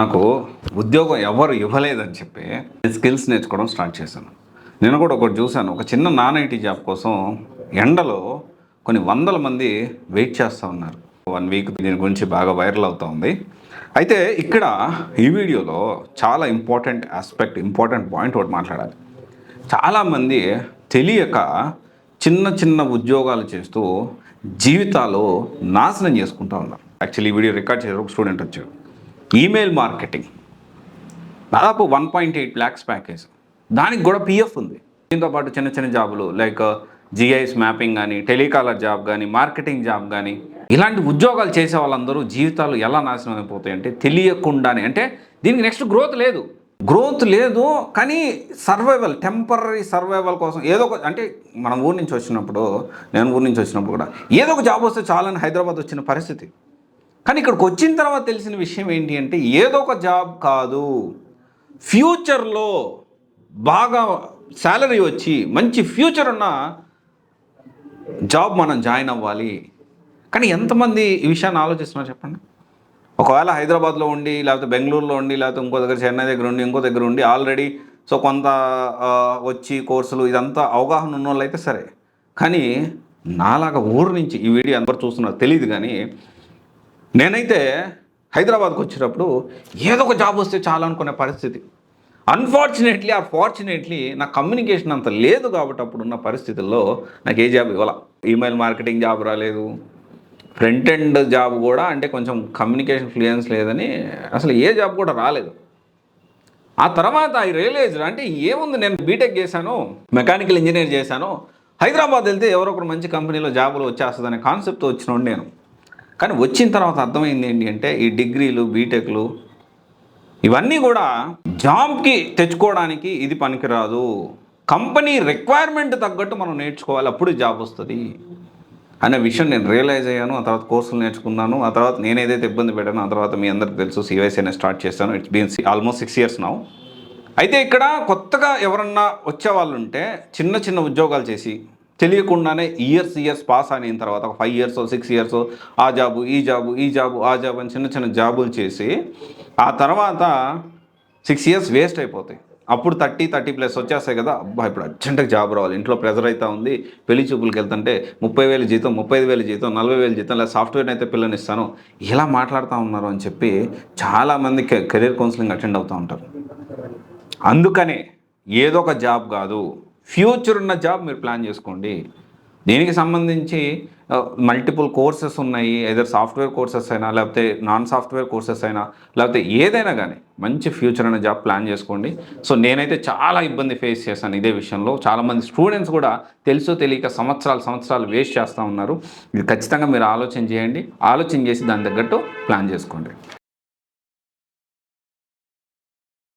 నాకు ఉద్యోగం ఎవరు ఇవ్వలేదని చెప్పి స్కిల్స్ నేర్చుకోవడం స్టార్ట్ చేశాను. నేను కూడా ఒకటి చూశాను. ఒక చిన్న నాన్ ఐటీ జాబ్ కోసం ఎండలో కొన్ని వందల మంది వెయిట్ చేస్తూ ఉన్నారు. 1 వీక్ దీని గురించి బాగా వైరల్ అవుతూ ఉంది. అయితే ఇక్కడ ఈ వీడియోలో చాలా ఇంపార్టెంట్ పాయింట్ ఒకటి మాట్లాడాలి. చాలామంది తెలియక చిన్న చిన్న ఉద్యోగాలు చేస్తూ జీవితాలు నాశనం చేసుకుంటూ ఉన్నారు. యాక్చువల్లీ ఈ వీడియో రికార్డ్ చేసే ఒక స్టూడెంట్ వచ్చాడు. ఈమెయిల్ మార్కెటింగ్ దాదాపు 1.8 lakhs ప్యాకేజ్, దానికి కూడా పిఎఫ్ ఉంది. దీంతో పాటు చిన్న చిన్న జాబులు లైక్ జిఐఎస్ మ్యాపింగ్ కానీ, టెలికాలర్ జాబ్ కానీ, మార్కెటింగ్ జాబ్ కానీ, ఇలాంటి ఉద్యోగాలు చేసే వాళ్ళందరూ జీవితాలు ఎలా నాశనం అయిపోతాయంటే తెలియకుండానే. అంటే దీనికి నెక్స్ట్ గ్రోత్ లేదు కానీ టెంపరరీ సర్వైవల్ కోసం ఏదో ఒక, అంటే మనం ఊరి నుంచి వచ్చినప్పుడు, నేను ఊరి నుంచి వచ్చినప్పుడు కూడా ఏదో ఒక జాబ్ వస్తే చాలని హైదరాబాద్ వచ్చిన పరిస్థితి. కానీ ఇక్కడికి వచ్చిన తర్వాత తెలిసిన విషయం ఏంటి అంటే ఏదో ఒక జాబ్ కాదు, ఫ్యూచర్లో బాగా శాలరీ వచ్చి మంచి ఫ్యూచర్ ఉన్న జాబ్ మనం జాయిన్ అవ్వాలి. కానీ ఎంతమంది ఈ విషయాన్ని ఆలోచిస్తున్నారు చెప్పండి? ఒకవేళ హైదరాబాద్లో ఉండి, లేకపోతే బెంగళూరులో ఉండి, లేకపోతే ఇంకో దగ్గర చెన్నై దగ్గర ఉండి, ఇంకో దగ్గర ఉండి ఆల్రెడీ కొంత వచ్చి కోర్సులు ఇదంతా అవగాహన ఉన్న వాళ్ళు అయితే సరే. కానీ నాలాగా ఊరు నుంచి ఈ వీడియో అందరూ చూస్తున్నారు తెలియదు. కానీ నేనైతే హైదరాబాద్కి వచ్చేటప్పుడు ఏదో ఒక జాబ్ వస్తే చాలా అనుకునే పరిస్థితి. ఫార్చునేట్లీ నా కమ్యూనికేషన్ అంత లేదు కాబట్టి అప్పుడున్న పరిస్థితుల్లో నాకు ఏ జాబ్ ఇవ్వాల. ఈమెయిల్ మార్కెటింగ్ జాబ్ రాలేదు, ఫ్రంట్ ఎండ్ జాబ్ కూడా, అంటే కొంచెం కమ్యూనికేషన్ ఫ్లూయెన్స్ లేదని అసలు ఏ జాబ్ కూడా రాలేదు. ఆ తర్వాత ఐ రియలైజ్డ్, అంటే ఏముంది, నేను బీటెక్ చేశాను, మెకానికల్ ఇంజనీర్ చేశాను, హైదరాబాద్ వెళ్తే ఎవరో ఒకరు మంచి కంపెనీలో జాబులు వచ్చేస్తుందనే కాన్సెప్ట్ వచ్చినోడు నేను. కానీ వచ్చిన తర్వాత అర్థమైంది ఏంటి అంటే ఈ డిగ్రీలు, బీటెక్లు ఇవన్నీ కూడా జాబ్కి తెచ్చుకోవడానికి ఇది పనికిరాదు. కంపెనీ రిక్వైర్మెంట్ తగ్గట్టు మనం నేర్చుకోవాలి, అప్పుడు జాబ్ వస్తుంది అనే విషయం నేను రియలైజ్ అయ్యాను. ఆ తర్వాత కోర్సులు నేర్చుకున్నాను. ఆ తర్వాత నేను ఏదైతే ఇబ్బంది పెట్టానో ఆ తర్వాత మీ అందరికీ తెలుసు, CYC స్టార్ట్ చేశాను. It's been almost 6 years now. అయితే ఇక్కడ కొత్తగా ఎవరన్నా వచ్చేవాళ్ళు ఉంటే చిన్న చిన్న ఉద్యోగాలు చేసి తెలియకుండానే ఇయర్స్ పాస్ అయిన తర్వాత ఒక 5 years 6 years ఆ జాబు ఈ జాబు అని చిన్న చిన్న జాబులు చేసి ఆ తర్వాత 6 years వేస్ట్ అయిపోతాయి. అప్పుడు 30+ వచ్చేస్తాయి కదా, అబ్బా ఇప్పుడు అర్జెంటుగా జాబ్ రావాలి, ఇంట్లో ప్రెజర్ అవుతా ఉంది, పెళ్లి చూపులకి వెళ్తుంటే 30,000 జీతం, 35,000 జీతం, 40,000 జీతం, లేదా సాఫ్ట్వేర్ అయితే పిల్లని ఇస్తాను, ఇలా మాట్లాడుతూ ఉన్నారు అని చెప్పి చాలామంది కెరీర్ కౌన్సిలింగ్ అటెండ్ అవుతూ ఉంటారు. అందుకనే ఏదో ఒక జాబ్ కాదు, ఫ్యూచర్ ఉన్న జాబ్ మీరు ప్లాన్ చేసుకోండి. దీనికి సంబంధించి మల్టిపుల్ కోర్సెస్ ఉన్నాయి. ఐదర్ సాఫ్ట్వేర్ కోర్సెస్ అయినా, లేకపోతే నాన్ సాఫ్ట్వేర్ కోర్సెస్ అయినా, లేకపోతే ఏదైనా కానీ మంచి ఫ్యూచర్ అనే జాబ్ ప్లాన్ చేసుకోండి. సో నేనైతే చాలా ఇబ్బంది ఫేస్ చేశాను ఇదే విషయంలో. చాలామంది స్టూడెంట్స్ కూడా తెలుసో తెలియక సంవత్సరాలు వేస్ట్ చేస్తూ ఉన్నారు. ఇది ఖచ్చితంగా మీరు ఆలోచన చేయండి. ఆలోచన చేసి దాని తగ్గట్టు ప్లాన్ చేసుకోండి.